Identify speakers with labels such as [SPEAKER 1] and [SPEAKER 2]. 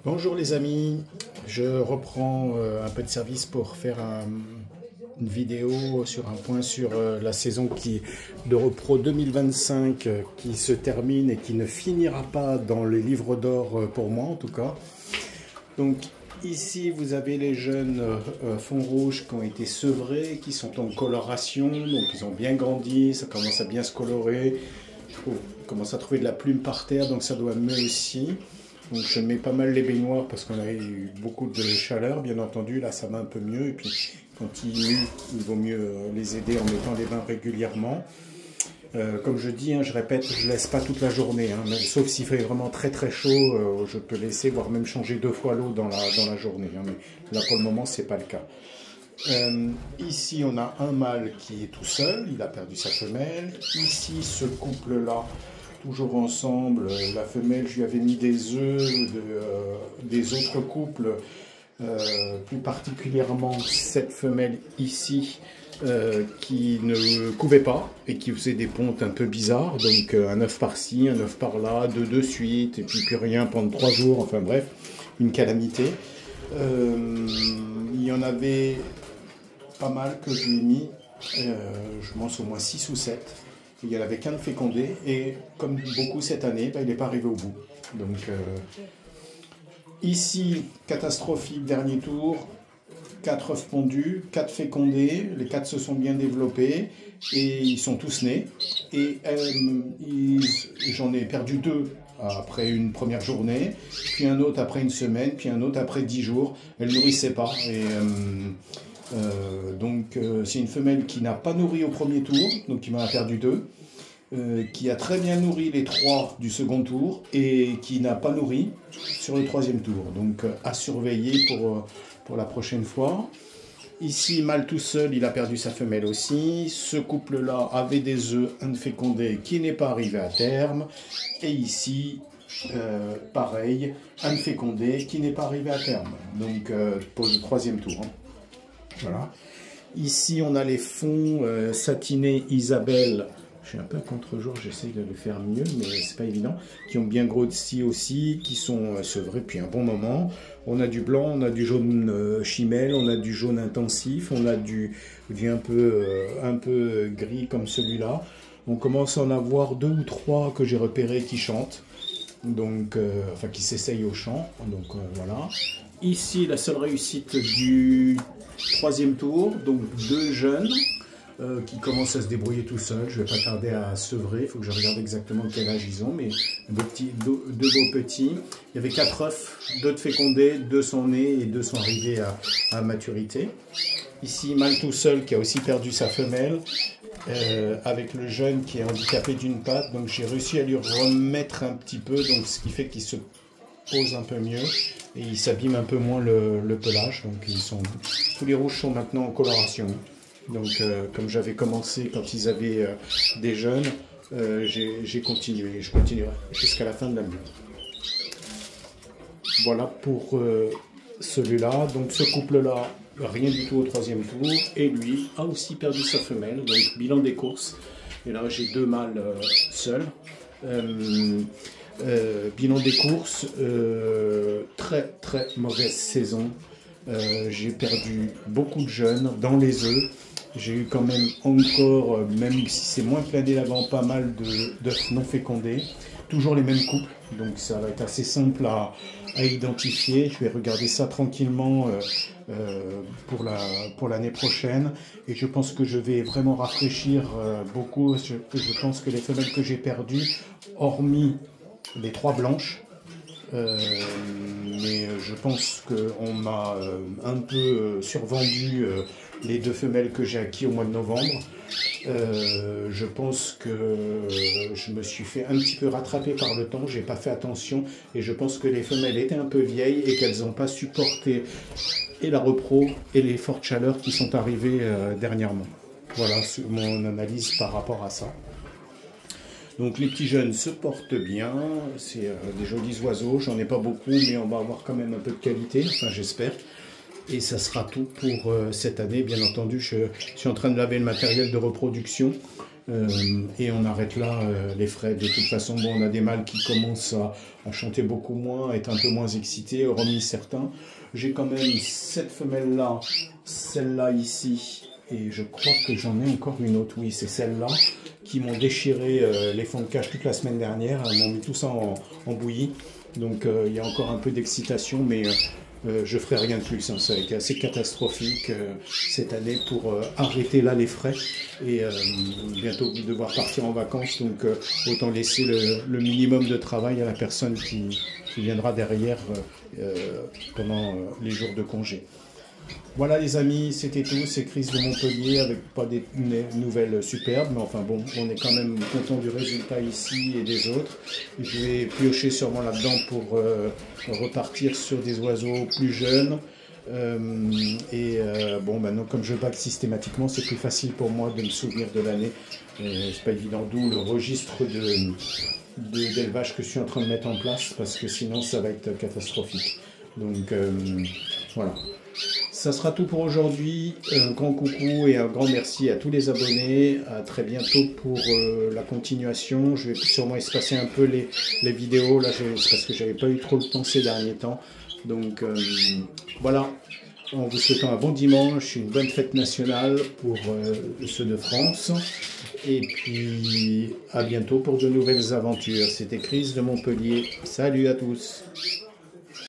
[SPEAKER 1] Bonjour les amis, je reprends un peu de service pour faire une vidéo sur un point sur la saison de Repro 2025 qui se termine et qui ne finira pas dans les livres d'or pour moi en tout cas. Donc ici vous avez les jeunes fonds rouges qui ont été sevrés, qui sont en coloration, donc ils ont bien grandi, ça commence à bien se colorer. Je commence à trouver de la plume par terre, donc ça doit mieux aussi. Donc je mets pas mal les baignoires parce qu'on a eu beaucoup de chaleur, bien entendu. Là, ça va un peu mieux. Et puis, quand ils muent, il vaut mieux les aider en mettant les bains régulièrement. Comme je dis, je répète, je ne laisse pas toute la journée. Sauf s'il fait vraiment très très chaud, je peux laisser, voire même changer 2 fois l'eau dans la journée. Mais là, pour le moment, ce n'est pas le cas. Ici, on a un mâle qui est tout seul. Il a perdu sa femelle. Ici, ce couple-là, toujours ensemble, la femelle, je lui avais mis des œufs des autres couples, plus particulièrement cette femelle ici, qui ne couvait pas et qui faisait des pontes un peu bizarres, donc un œuf par-ci, un œuf par-là, deux de suite, et puis plus rien pendant 3 jours, enfin bref, une calamité. Il y en avait pas mal que je lui ai mis, je pense au moins 6 ou 7. Il n'y en avait qu'un de fécondé et comme beaucoup cette année, il n'est pas arrivé au bout. Donc ici, catastrophique, dernier tour, 4 œufs pondus, 4 fécondés, les 4 se sont bien développés et ils sont tous nés. Et j'en ai perdu 2 après une première journée, puis un autre après une semaine, puis un autre après 10 jours. Elles ne nourrissaient pas. Et, donc c'est une femelle qui n'a pas nourri au premier tour, donc qui m'en a perdu 2, qui a très bien nourri les 3 du second tour et qui n'a pas nourri sur le 3e tour. Donc à surveiller pour la prochaine fois. Ici, mâle tout seul, il a perdu sa femelle aussi. Ce couple-là avait des œufs, un fécondé qui n'est pas arrivé à terme. Et ici, pareil, un fécondé qui n'est pas arrivé à terme. Donc pour le 3e tour. Voilà. Ici, on a les fonds satinés Isabelle. Je suis un peu à contre-jour, j'essaye de le faire mieux, mais c'est pas évident. Qui ont bien grossi aussi, qui sont sevrés depuis un bon moment. On a du blanc, on a du jaune chimelle, on a du jaune intensif, on a du un peu gris comme celui-là. On commence à en avoir 2 ou 3 que j'ai repérés qui chantent. Donc, enfin qui s'essayent au chant. Donc voilà. Ici, la seule réussite du 3e tour, donc 2 jeunes qui commencent à se débrouiller tout seuls. Je ne vais pas tarder à sevrer, il faut que je regarde exactement quel âge ils ont, mais 2 beaux petits. Il y avait 4 œufs, 2 de fécondés, 2 sont nés et 2 sont arrivés à maturité. Ici, mâle tout seul qui a aussi perdu sa femelle, avec le jeune qui est handicapé d'une patte, donc j'ai réussi à lui remettre un petit peu, donc ce qui fait qu'il se pose un peu mieux et il s'abîme un peu moins le pelage. Donc tous les rouges sont maintenant en coloration. Donc comme j'avais commencé quand ils avaient des jeunes, j'ai continué et je continuerai jusqu'à la fin de l'année. Voilà pour celui-là. Donc ce couple-là, rien du tout au 3e tour. Et lui a aussi perdu sa femelle. Donc bilan des courses. Et là j'ai 2 mâles seuls. Bilan des courses, très très mauvaise saison. J'ai perdu beaucoup de jeunes dans les œufs. J'ai eu quand même encore, même si c'est moins plané l'avant, pas mal d'œufs non fécondés. Toujours les mêmes couples, donc ça va être assez simple à identifier. Je vais regarder ça tranquillement pour l'année prochaine. Et je pense que je vais vraiment rafraîchir beaucoup. Je pense que les femelles que j'ai perdues, hormis les 3 blanches, mais je pense qu'on m'a un peu survendu les 2 femelles que j'ai acquis au mois de novembre. Je pense que je me suis fait un petit peu rattraper par le temps, j'ai pas fait attention et je pense que les femelles étaient un peu vieilles et qu'elles n'ont pas supporté et la repro et les fortes chaleurs qui sont arrivées dernièrement. Voilà mon analyse par rapport à ça. Donc les petits jeunes se portent bien, c'est des jolis oiseaux, j'en ai pas beaucoup mais on va avoir quand même un peu de qualité, enfin j'espère. Et ça sera tout pour cette année, bien entendu. Je suis en train de laver le matériel de reproduction Et on arrête là les frais. De toute façon, bon, on a des mâles qui commencent à chanter beaucoup moins, à être un peu moins excités, hormis certains. J'ai quand même cette femelle-là, celle-là ici, et je crois que j'en ai encore une autre, oui, c'est celle-là, qui m'ont déchiré les fonds de cage toute la semaine dernière. Elles m'ont mis tout ça en bouillie. Donc il y a encore un peu d'excitation, mais je ferai rien de plus. Hein. Ça a été assez catastrophique cette année pour arrêter là les frais et bientôt devoir partir en vacances. Donc autant laisser le minimum de travail à la personne qui viendra derrière pendant les jours de congé. Voilà les amis, c'était tout, c'est Chris de Montpellier avec pas des nouvelles superbes, mais enfin bon, on est quand même content du résultat ici et des autres. Je vais piocher sûrement là-dedans pour repartir sur des oiseaux plus jeunes. Bon, maintenant comme je bague systématiquement, c'est plus facile pour moi de me souvenir de l'année. C'est pas évident, d'où le registre d'élevage que je suis en train de mettre en place, parce que sinon ça va être catastrophique. Donc voilà. Ça sera tout pour aujourd'hui. Un grand coucou et un grand merci à tous les abonnés. À très bientôt pour la continuation. Je vais sûrement espacer un peu les vidéos. Là, c'est parce que j'avais pas eu trop le temps ces derniers temps. Donc voilà. En vous souhaitant un bon dimanche, une bonne fête nationale pour ceux de France. Et puis à bientôt pour de nouvelles aventures. C'était Chris de Montpellier. Salut à tous.